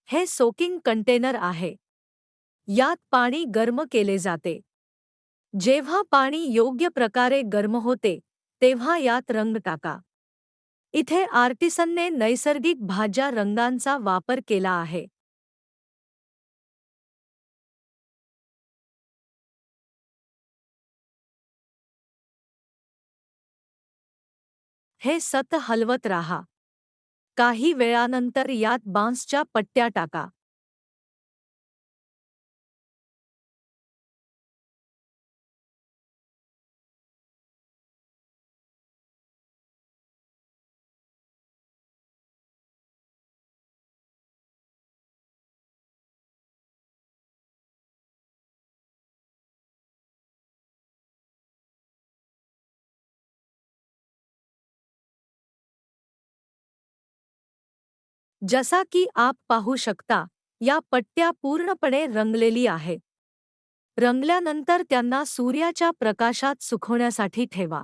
हे soaking container आहे. यात पाणी गरम केले जाते. जेव्हा पाणी योग्य प्रकारे गरम होते, तेव्हा यात रंग टाका. इथे आर्टिसनने नैसर्गिक भाज्या रंगांचा वापर केला आहे. हे सतत हलवत राहा. काही वेळानंतर यात बांसच्या पट्ट्या टाका. जसा की आप पाहू शकता, या पट्ट्या पूर्णपणे रंगलेली आहेत. रंगल्यानंतर त्यांना सूर्याच्या प्रकाशात सुकवण्यासाठी ठेवा.